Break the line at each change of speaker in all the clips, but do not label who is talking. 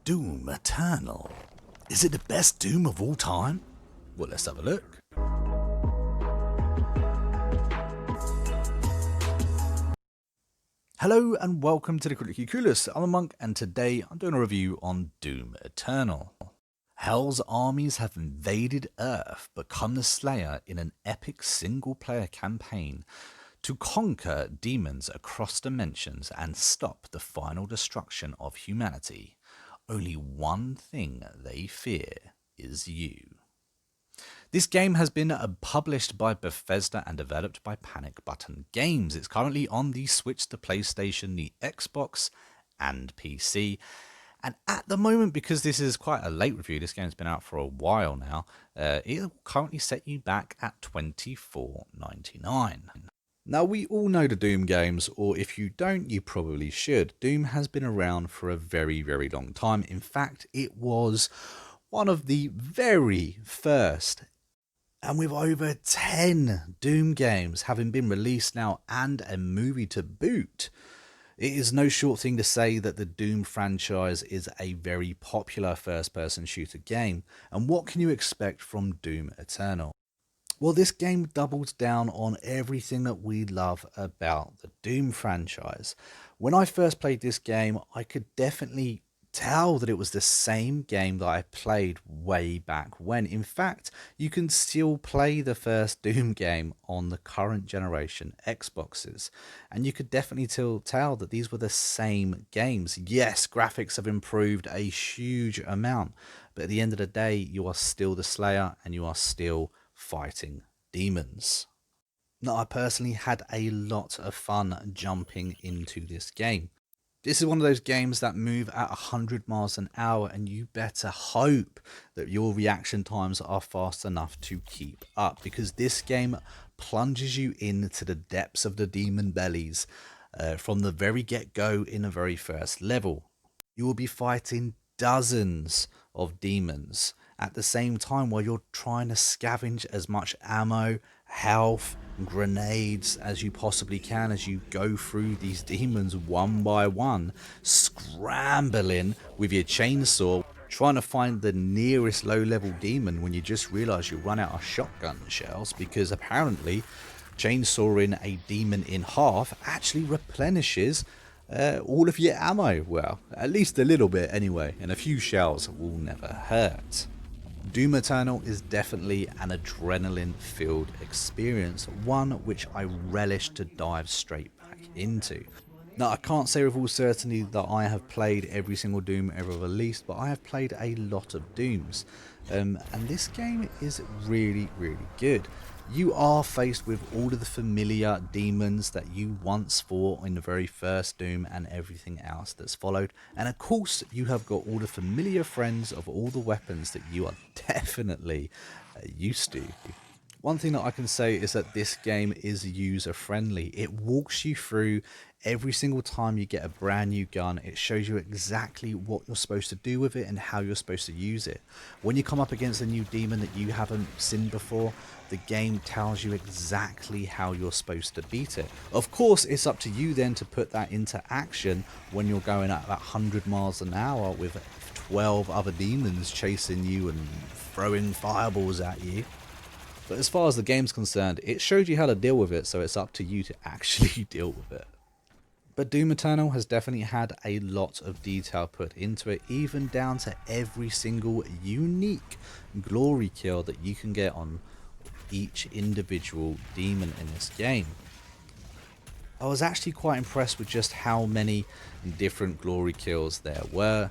Doom Eternal. Is it the best Doom of all time? Well, let's have a look. Hello and welcome to the Critically Clueless. I'm TheMonk and today I'm doing a review on Doom Eternal. Hell's armies have invaded Earth, become the Slayer in an epic single-player campaign to conquer demons across dimensions and stop the final destruction of humanity. Only one thing they fear is you. This game has been published by Bethesda and developed by Panic Button Games. It's currently on the Switch, the PlayStation, the Xbox and PC. And at the moment, because this is quite a late review, this game's been out for a while now, it will currently set you back at $24.99. Now, we all know the Doom games, or if you don't, you probably should. Doom has been around for a very, very long time. In fact, it was one of the very first, and with over 10 Doom games having been released now and a movie to boot, it is no short thing to say that the Doom franchise is a very popular first-person shooter game. And what can you expect from Doom Eternal? Well, this game doubles down on everything that we love about the Doom franchise. When I first played this game, I could definitely tell that it was the same game that I played way back when. In fact, you can still play the first Doom game on the current generation Xboxes, and you could definitely tell that these were the same games. Yes, graphics have improved a huge amount, but at the end of the day, you are still the Slayer and you are still fighting demons. Now, I personally had a lot of fun jumping into this game. This is one of those games that move at 100 miles an hour, and you better hope that your reaction times are fast enough to keep up, because this game plunges you into the depths of the demon bellies from the very get-go in the very first level. You will be fighting dozens of demons at the same time while you're trying to scavenge as much ammo, health, grenades as you possibly can as you go through these demons one by one, scrambling with your chainsaw, trying to find the nearest low-level demon when you just realize you run out of shotgun shells, because apparently chainsawing a demon in half actually replenishes all of your ammo. Well, at least a little bit anyway, and a few shells will never hurt. Doom Eternal is definitely an adrenaline-filled experience, one which I relish to dive straight back into. Now, I can't say with all certainty that I have played every single Doom ever released, but I have played a lot of Dooms, and this game is really, really good. You are faced with all of the familiar demons that you once fought in the very first Doom and everything else that's followed. And of course, you have got all the familiar friends of all the weapons that you are definitely used to. One thing that I can say is that this game is user friendly. It walks you through every single time you get a brand new gun. It shows you exactly what you're supposed to do with it and how you're supposed to use it. When you come up against a new demon that you haven't seen before, the game tells you exactly how you're supposed to beat it. Of course, it's up to you then to put that into action when you're going at that 100 miles an hour with 12 other demons chasing you and throwing fireballs at you. But as far as the game's concerned, it showed you how to deal with it, so it's up to you to actually deal with it. But Doom Eternal has definitely had a lot of detail put into it, even down to every single unique glory kill that you can get on each individual demon in this game. I was actually quite impressed with just how many different glory kills there were,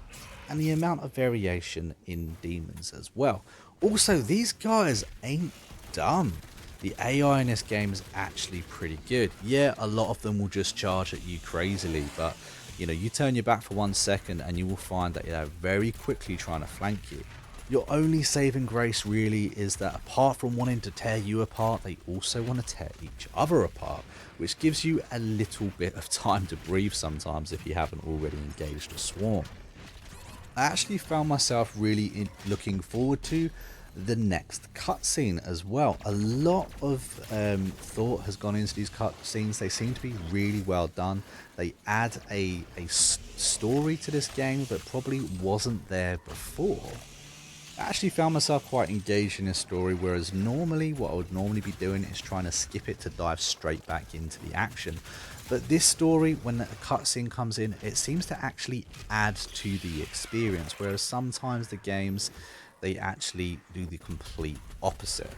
and the amount of variation in demons as well. Also, these guys ain't dumb. The AI in this game is actually pretty good. Yeah, a lot of them will just charge at you crazily, but you know, you turn your back for 1 second and you will find that they're very quickly trying to flank you. Your only saving grace really is that apart from wanting to tear you apart, they also want to tear each other apart, which gives you a little bit of time to breathe sometimes if you haven't already engaged a swarm. I actually found myself really looking forward to the next cutscene as well. A lot of thought has gone into these cutscenes. They seem to be really well done. They add a story to this game that probably wasn't there before. I actually found myself quite engaged in this story, whereas normally what I would normally be doing is trying to skip it to dive straight back into the action. But this story, when a cutscene comes in, it seems to actually add to the experience, whereas sometimes the games, they actually do the complete opposite.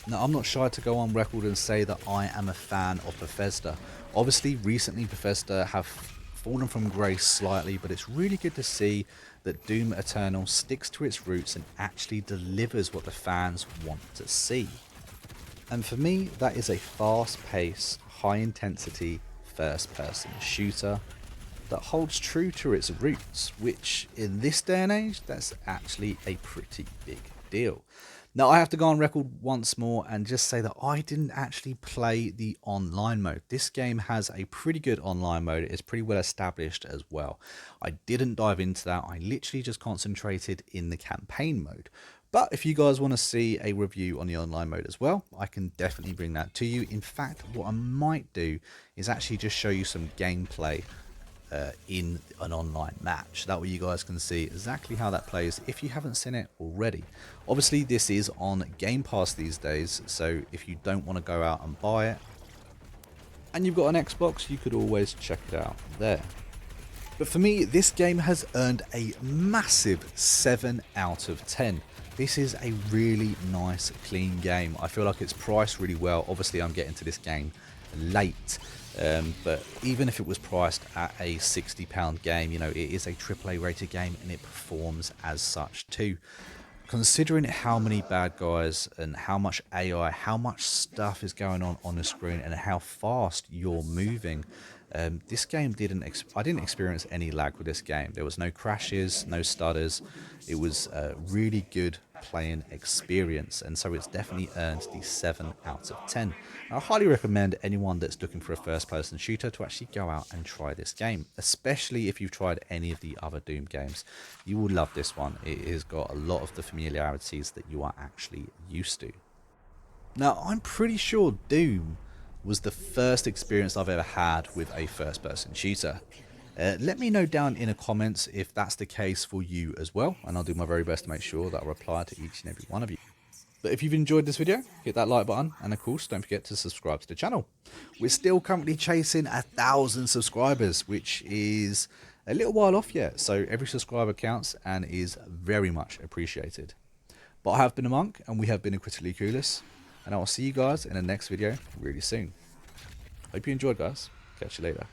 Now, I'm not shy to go on record and say that I am a fan of Bethesda. Obviously, recently Bethesda have fallen from grace slightly, but it's really good to see that Doom Eternal sticks to its roots and actually delivers what the fans want to see. And for me, that is a fast-paced, high-intensity, first-person shooter that holds true to its roots, which in this day and age, that's actually a pretty big deal. Now, I have to go on record once more and just say that I didn't actually play the online mode. This game has a pretty good online mode. It's pretty well established as well. I didn't dive into that. I literally just concentrated in the campaign mode. But if you guys want to see a review on the online mode as well, I can definitely bring that to you. In fact, what I might do is actually just show you some gameplay in an online match. That way you guys can see exactly how that plays if you haven't seen it already. Obviously this is on Game Pass these days, so if you don't want to go out and buy it and you've got an Xbox, you could always check it out there. But for me, this game has earned a massive 7 out of 10. This is a really nice, clean game. I feel like it's priced really well. Obviously, I'm getting to this game late. But even if it was priced at a £60 game, you know, it is a AAA rated game and it performs as such too. Considering how many bad guys and how much AI, how much stuff is going on the screen and how fast you're moving, this game I didn't experience any lag with this game. There was no crashes, no stutters. It was a really good playing experience, and so it's definitely earned the 7 out of 10. I highly recommend anyone that's looking for a first-person shooter to actually go out and try this game, especially if you've tried any of the other Doom games. You will love this one. It has got a lot of the familiarities that you are actually used to. Now, I'm pretty sure Doom was the first experience I've ever had with a first-person shooter. Let me know down in the comments if that's the case for you as well, and I'll do my very best to make sure that I reply to each and every one of you. But if you've enjoyed this video, hit that like button, and of course don't forget to subscribe to the channel. We're still currently chasing 1,000 subscribers, which is a little while off yet, so every subscriber counts and is very much appreciated. But I have been TheMonk, and we have been Critically Clueless, and I will see you guys in the next video really soon. Hope you enjoyed, guys. Catch you later.